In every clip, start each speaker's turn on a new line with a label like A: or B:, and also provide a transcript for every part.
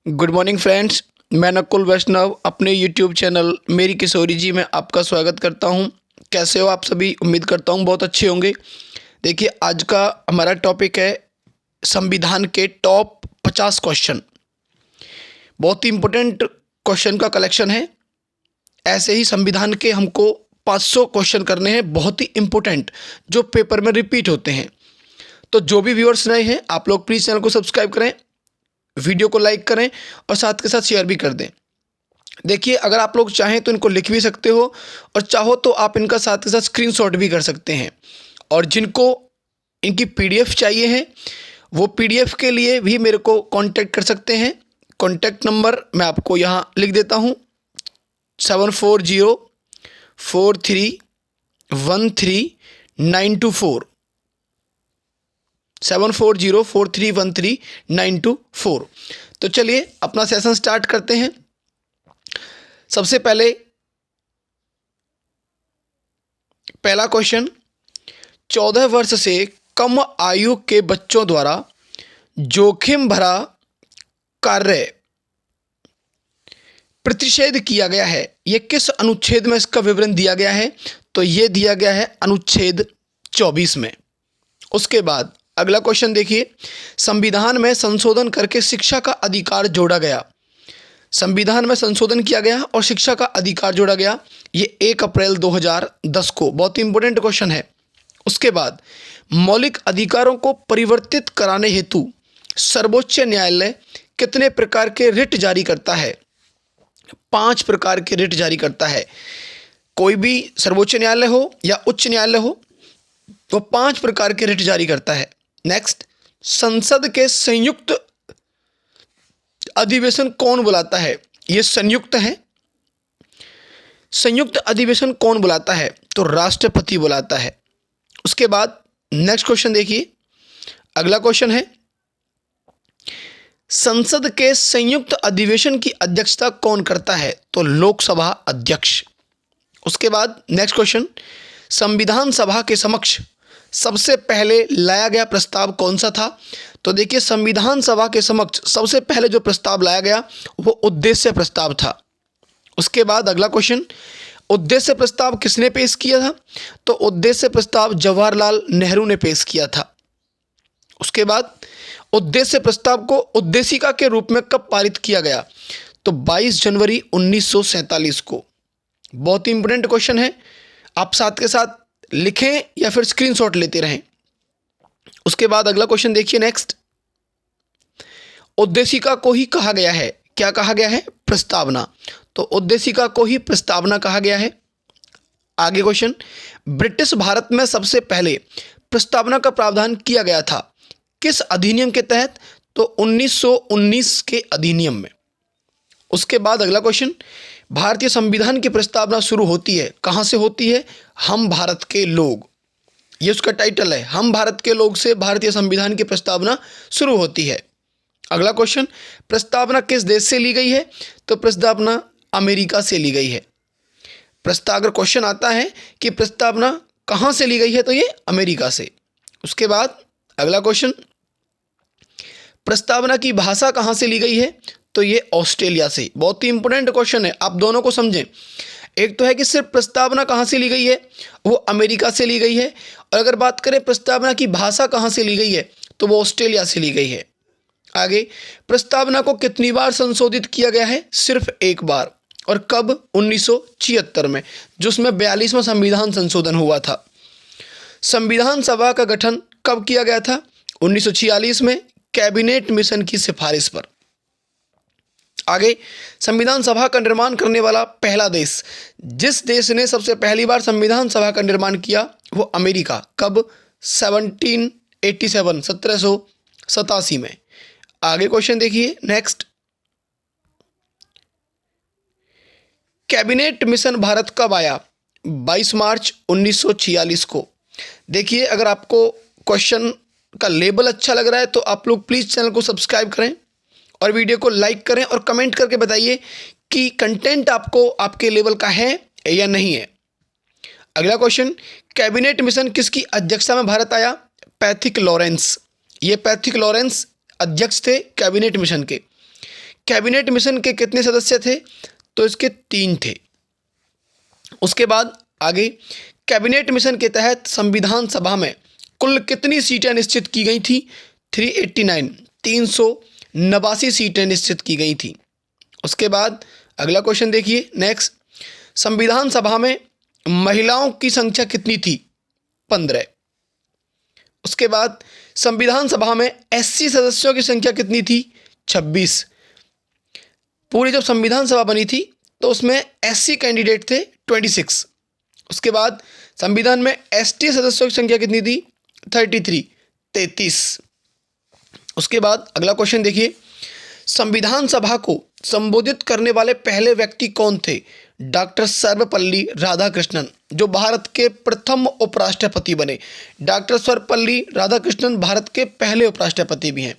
A: Good morning friends. मैं नकुल वैष्णव अपने YouTube channel मेरी किशोरी जी में आपका स्वागत करता हूं। कैसे हो आप सभी? उम्मीद करता हूं बहुत अच्छे होंगे। देखिए, आज का हमारा टॉपिक है संविधान के टॉप 50 क्वेश्चन। बहुत ही इम्पोर्टेंट क्वेश्चन का कलेक्शन है। ऐसे ही संविधान के हमको 500 क्वेश्चन करने हैं, बहुत ही इम्पोर्टेंट, जो पेपर में रिपीट होते हैं। तो जो भी व्यूअर्स नए हैं, आप लोग प्लीज़ चैनल को सब्सक्राइब करें, वीडियो को लाइक करें और साथ के साथ शेयर भी कर दें। देखिए, अगर आप लोग चाहें तो इनको लिख भी सकते हो और चाहो तो आप इनका साथ के साथ स्क्रीनशॉट भी कर सकते हैं। और जिनको इनकी पीडीएफ चाहिए है, वो पीडीएफ के लिए भी मेरे को कांटेक्ट कर सकते हैं। कांटेक्ट नंबर मैं आपको यहाँ लिख देता हूँ: 7404313924, 7404313924। तो चलिए अपना सेशन स्टार्ट करते हैं। सबसे पहले पहला क्वेश्चन, 14 वर्ष से कम आयु के बच्चों द्वारा जोखिम भरा कार्य प्रतिषेध किया गया है, यह किस अनुच्छेद में इसका विवरण दिया गया है? तो यह दिया गया है अनुच्छेद 24 में। उसके बाद अगला क्वेश्चन देखिए, संविधान में संशोधन करके शिक्षा का अधिकार जोड़ा गया। संविधान में संशोधन किया गया और शिक्षा का अधिकार जोड़ा गया, ये 1 अप्रैल 2010 को। बहुत ही इंपॉर्टेंट क्वेश्चन है। उसके बाद मौलिक अधिकारों को परिवर्तित कराने हेतु सर्वोच्च न्यायालय कितने प्रकार के रिट जारी करता है? 5 प्रकार के रिट जारी करता है। कोई भी सर्वोच्च न्यायालय हो या उच्च न्यायालय हो, तो 5 प्रकार के रिट जारी करता है। नेक्स्ट, संसद के संयुक्त अधिवेशन कौन बुलाता है? ये संयुक्त है। संयुक्त अधिवेशन कौन बुलाता है? तो राष्ट्रपति बुलाता है। उसके बाद नेक्स्ट क्वेश्चन देखिए, अगला क्वेश्चन है, संसद के संयुक्त अधिवेशन की अध्यक्षता कौन करता है? तो लोकसभा अध्यक्ष। उसके बाद नेक्स्ट क्वेश्चन, संविधान सभा के समक्ष सबसे पहले लाया गया प्रस्ताव कौन सा था? तो देखिए, संविधान सभा के समक्ष सबसे पहले जो प्रस्ताव लाया गया वो उद्देश्य प्रस्ताव था। उसके बाद अगला क्वेश्चन, उद्देश्य प्रस्ताव किसने पेश किया था? तो उद्देश्य प्रस्ताव जवाहरलाल नेहरू ने पेश किया था। उसके बाद उद्देश्य प्रस्ताव को उद्देशिका के रूप में कब पारित किया गया? तो 22 जनवरी 1947 को। बहुत ही इंपॉर्टेंट क्वेश्चन है, आप साथ के साथ लिखें या फिर स्क्रीनशॉट लेते रहें। उसके बाद अगला क्वेश्चन देखिए, नेक्स्ट, उद्देशिका को ही कहा गया है, क्या कहा गया है? प्रस्तावना। तो उद्देशिका को ही प्रस्तावना कहा गया है। आगे क्वेश्चन, ब्रिटिश भारत में सबसे पहले प्रस्तावना का प्रावधान किया गया था, किस अधिनियम के तहत? तो 1919 के अधिनियम में। उसके बाद अगला क्वेश्चन, भारतीय संविधान की प्रस्तावना शुरू होती है, कहां से होती है? हम भारत के लोग, ये उसका टाइटल है। हम भारत के लोग से भारतीय संविधान की प्रस्तावना शुरू होती है। अगला क्वेश्चन, प्रस्तावना किस देश से ली गई है? तो प्रस्तावना अमेरिका से ली गई है। अगर क्वेश्चन आता है कि प्रस्तावना कहां से ली गई है, तो ये अमेरिका से। उसके बाद अगला क्वेश्चन, प्रस्तावना की भाषा कहां से ली गई है? तो ये ऑस्ट्रेलिया से। बहुत ही इंपॉर्टेंट क्वेश्चन है, आप दोनों को समझें। एक तो है कि सिर्फ प्रस्तावना कहां से ली गई है, वो अमेरिका से ली गई है, और अगर बात करें प्रस्तावना की भाषा कहां से ली गई है, तो वो ऑस्ट्रेलिया से ली गई है। आगे, प्रस्तावना को कितनी बार संशोधित किया गया है? सिर्फ एक बार, और कब? 1976 में, जिसमें 42वां संविधान संशोधन हुआ था। संविधान सभा का गठन कब किया गया था? 1946 में, कैबिनेट मिशन की सिफारिश पर। आगे, संविधान सभा का निर्माण करने वाला पहला देश, जिस देश ने सबसे पहली बार संविधान सभा का निर्माण किया, वो अमेरिका। कब? 1787 में। आगे क्वेश्चन देखिए, नेक्स्ट, कैबिनेट मिशन भारत कब आया? 22 मार्च 1946 को। देखिए, अगर आपको क्वेश्चन का लेबल अच्छा लग रहा है तो आप लोग प्लीज़ चैनल को सब्सक्राइब करें और वीडियो को लाइक करें और कमेंट करके बताइए कि कंटेंट आपको आपके लेवल का है या नहीं है। अगला क्वेश्चन, कैबिनेट मिशन किसकी अध्यक्षता में भारत आया? Pethick Lawrence. ये पैथिक लॉरेंस अध्यक्ष थे कैबिनेट मिशन के। कैबिनेट मिशन के कितने सदस्य थे? तो इसके 3 थे। उसके बाद आगे, कैबिनेट मिशन के तहत संविधान सभा में कुल कितनी सीटें निश्चित की गई थी? 389, 389 सीटें निश्चित की गई थी। उसके बाद अगला क्वेश्चन देखिए नेक्स्ट, संविधान सभा में महिलाओं की संख्या कितनी थी? 15। उसके बाद संविधान सभा में एससी सदस्यों की संख्या कितनी थी? 26। पूरी जब संविधान सभा बनी थी तो उसमें एससी कैंडिडेट थे 26। उसके बाद संविधान में एसटी सदस्यों की संख्या कितनी थी? 33। उसके बाद अगला क्वेश्चन देखिए, संविधान सभा को संबोधित करने वाले पहले व्यक्ति कौन थे? डॉक्टर सर्वपल्ली राधाकृष्णन, जो भारत के प्रथम उपराष्ट्रपति बने। डॉक्टर सर्वपल्ली राधाकृष्णन भारत के पहले उपराष्ट्रपति भी हैं।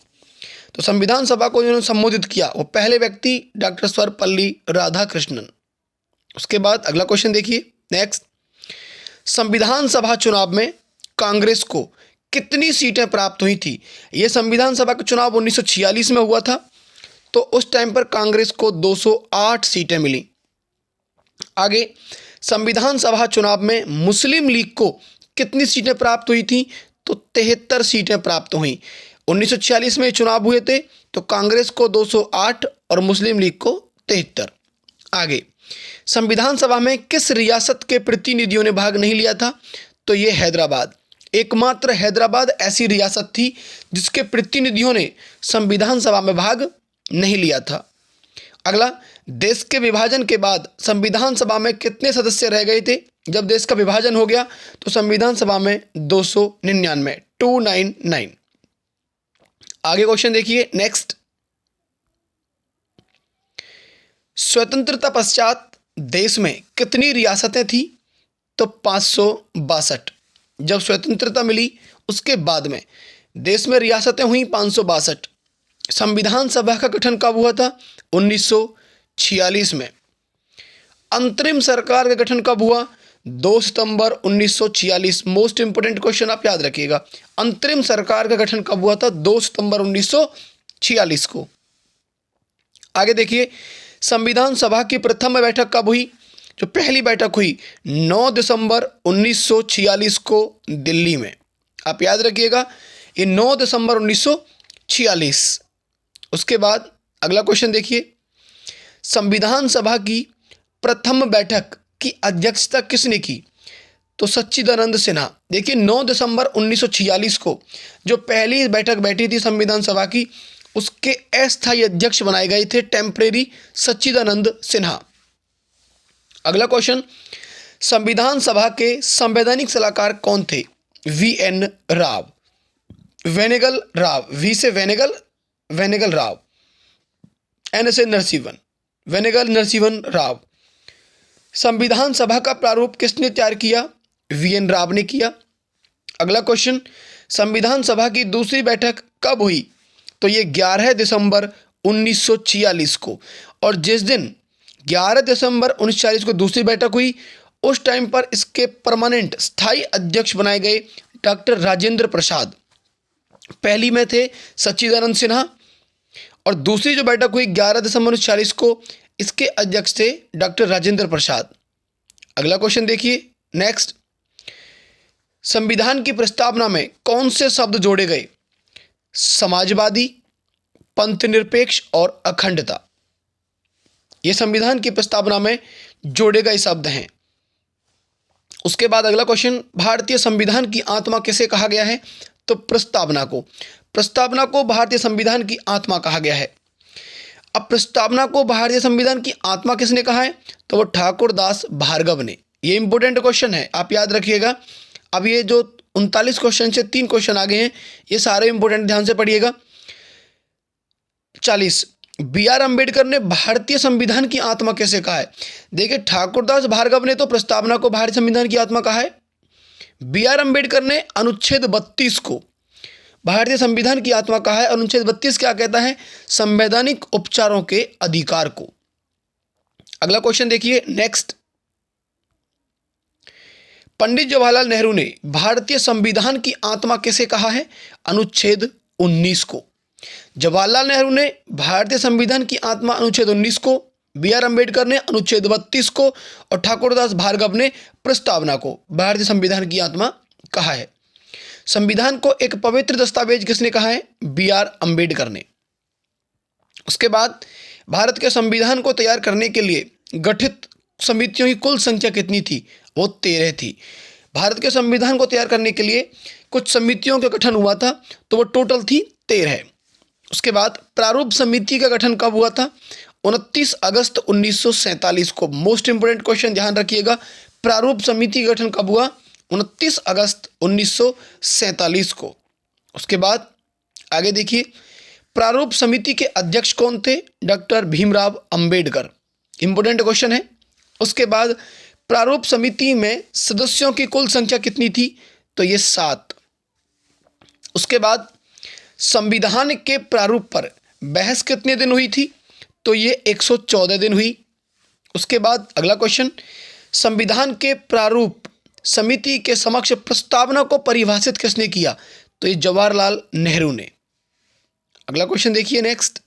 A: तो संविधान सभा को जिन्होंने संबोधित किया वो पहले व्यक्ति डॉक्टर सर्वपल्ली राधाकृष्णन। उसके बाद अगला क्वेश्चन देखिए नेक्स्ट, संविधान सभा चुनाव में कांग्रेस को कितनी सीटें प्राप्त हुई थी? ये संविधान सभा का चुनाव 1946 में हुआ था, तो उस टाइम पर कांग्रेस को 208 सीटें मिली। आगे, संविधान सभा चुनाव में मुस्लिम लीग को कितनी सीटें प्राप्त हुई थी? तो 73 सीटें प्राप्त हुई। 1946 में चुनाव हुए थे तो कांग्रेस को 208 और मुस्लिम लीग को 73। आगे, संविधान सभा में किस रियासत के प्रतिनिधियों ने भाग नहीं लिया था? तो ये हैदराबाद, एकमात्र हैदराबाद ऐसी रियासत थी जिसके प्रतिनिधियों ने संविधान सभा में भाग नहीं लिया था। अगला, देश के विभाजन के बाद संविधान सभा में कितने सदस्य रह गए थे? जब देश का विभाजन हो गया तो संविधान सभा में 299। आगे क्वेश्चन देखिए नेक्स्ट, स्वतंत्रता पश्चात देश में कितनी रियासतें थी? तो 562। जब स्वतंत्रता मिली उसके बाद में देश में रियासतें हुई 562। संविधान सभा का गठन कब हुआ था? 1946 में। अंतरिम सरकार का गठन कब हुआ? 2 सितंबर 1946। मोस्ट इंपोर्टेंट क्वेश्चन आप याद रखिएगा, अंतरिम सरकार का गठन कब हुआ था? 2 सितंबर 1946 को। आगे देखिए, संविधान सभा की प्रथम बैठक कब हुई? जो पहली बैठक हुई 9 दिसंबर 1946 को दिल्ली में। आप याद रखिएगा, ये 9 दिसंबर 1946। उसके बाद अगला क्वेश्चन देखिए, संविधान सभा की प्रथम बैठक की अध्यक्षता किसने की? तो सच्चिदानंद सिन्हा। देखिए 9 दिसंबर 1946 को जो पहली बैठक बैठी थी संविधान सभा की, उसके अस्थायी अध्यक्ष बनाए गए थे टेम्परेरी सच्चिदानंद सिन्हा। अगला क्वेश्चन, संविधान सभा के संवैधानिक सलाहकार कौन थे? VN राव, वेनेगल राव, वी से वेनेगल राव, N से नरसिंहन, वेनेगल नरसिंहन राव। संविधान सभा का प्रारूप किसने तैयार किया? VN राव ने किया। अगला क्वेश्चन, संविधान सभा की दूसरी बैठक कब हुई? तो ये 11 दिसंबर 1946 को। और जिस दिन 11 दिसंबर 1946 को दूसरी बैठक हुई उस टाइम पर इसके परमानेंट स्थायी अध्यक्ष बनाए गए डॉक्टर राजेंद्र प्रसाद। पहली में थे सच्चिदानंद सिन्हा और दूसरी जो बैठक हुई 11 दिसंबर 1946 को, इसके अध्यक्ष थे डॉक्टर राजेंद्र प्रसाद। अगला क्वेश्चन देखिए नेक्स्ट, संविधान की प्रस्तावना में कौन से शब्द जोड़े गए? समाजवादी, पंथनिरपेक्ष और अखंडता। ये संविधान की प्रस्तावना में जोड़े गए शब्द हैं। उसके बाद अगला क्वेश्चन, भारतीय संविधान की आत्मा किसे कहा गया है? तो प्रस्तावना को भारतीय संविधान की आत्मा कहा गया है। अब प्रस्तावना को भारतीय संविधान की आत्मा किसने कहा है? तो वो ठाकुर दास भार्गव ने। ये इंपॉर्टेंट क्वेश्चन है, आप याद रखिएगा। अब ये जो 39 क्वेश्चन से 3 क्वेश्चन आगे हैं, ये सारे इंपॉर्टेंट, ध्यान से पढ़िएगा। 40, BR अम्बेडकर ने भारतीय संविधान की आत्मा कैसे कहा है? देखिए ठाकुरदास भार्गव ने तो प्रस्तावना को भारतीय संविधान की आत्मा कहा है। BR अम्बेडकर ने अनुच्छेद 32 को भारतीय संविधान की आत्मा कहा है। अनुच्छेद 32 क्या कहता है? संवैधानिक उपचारों के अधिकार को। अगला क्वेश्चन देखिए नेक्स्ट, पंडित जवाहरलाल नेहरू ने भारतीय संविधान की आत्मा कैसे कहा है? अनुच्छेद 19 को। जवाहरलाल नेहरू ने भारतीय संविधान की आत्मा अनुच्छेद 19 को, बी.आर. अम्बेडकर ने अनुच्छेद 32 को और ठाकुरदास भार्गव ने प्रस्तावना को भारतीय संविधान की आत्मा कहा है। संविधान को एक पवित्र दस्तावेज किसने कहा है? बी.आर. अम्बेडकर ने। उसके बाद भारत के संविधान को तैयार करने के लिए गठित समितियों की कुल संख्या कितनी थी? वो 13 थी। भारत के संविधान को तैयार करने के लिए कुछ समितियों का गठन हुआ था, तो वो टोटल थी 13। उसके बाद प्रारूप समिति का गठन कब हुआ था? 29 अगस्त 1947 को। मोस्ट इंपोर्टेंट क्वेश्चन ध्यान रखिएगा, प्रारूप समिति का गठन कब हुआ? 29 अगस्त 1947 को। उसके बाद आगे देखिए, प्रारूप समिति के अध्यक्ष कौन थे? Doctor Bhimrao Ambedkar. Important question है। उसके बाद प्रारूप समिति में सदस्यों की कुल संख्या कितनी थी? तो ये 7। उसके बाद संविधान के प्रारूप पर बहस कितने दिन हुई थी? तो ये 114 दिन हुई। उसके बाद अगला क्वेश्चन, संविधान के प्रारूप समिति के समक्ष प्रस्तावना को परिभाषित किसने किया? तो ये जवाहरलाल नेहरू ने। अगला क्वेश्चन देखिए नेक्स्ट,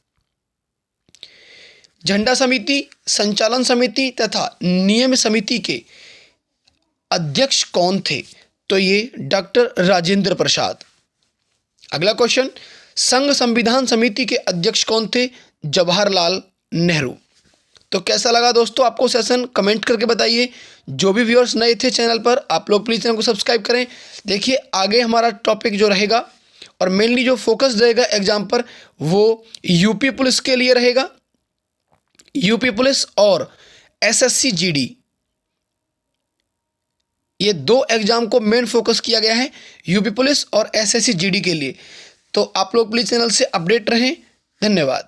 A: झंडा समिति, संचालन समिति तथा नियम समिति के अध्यक्ष कौन थे? तो ये डॉक्टर राजेंद्र प्रसाद। अगला क्वेश्चन, संघ संविधान समिति के अध्यक्ष कौन थे? जवाहरलाल नेहरू। तो कैसा लगा दोस्तों आपको सेशन? कमेंट करके बताइए। जो भी व्यूअर्स नए थे चैनल पर, आप लोग प्लीज़ चैनल को सब्सक्राइब करें। देखिए आगे हमारा टॉपिक जो रहेगा और मेनली जो फोकस रहेगा एग्जाम पर, वो यूपी पुलिस के लिए रहेगा। यूपी पुलिस और एसएससी जीडी, ये 2 एग्जाम को मेन फोकस किया गया है, यूपी पुलिस और एसएससी जीडी के लिए। तो आप लोग प्लीज़ चैनल से अपडेट रहें। धन्यवाद।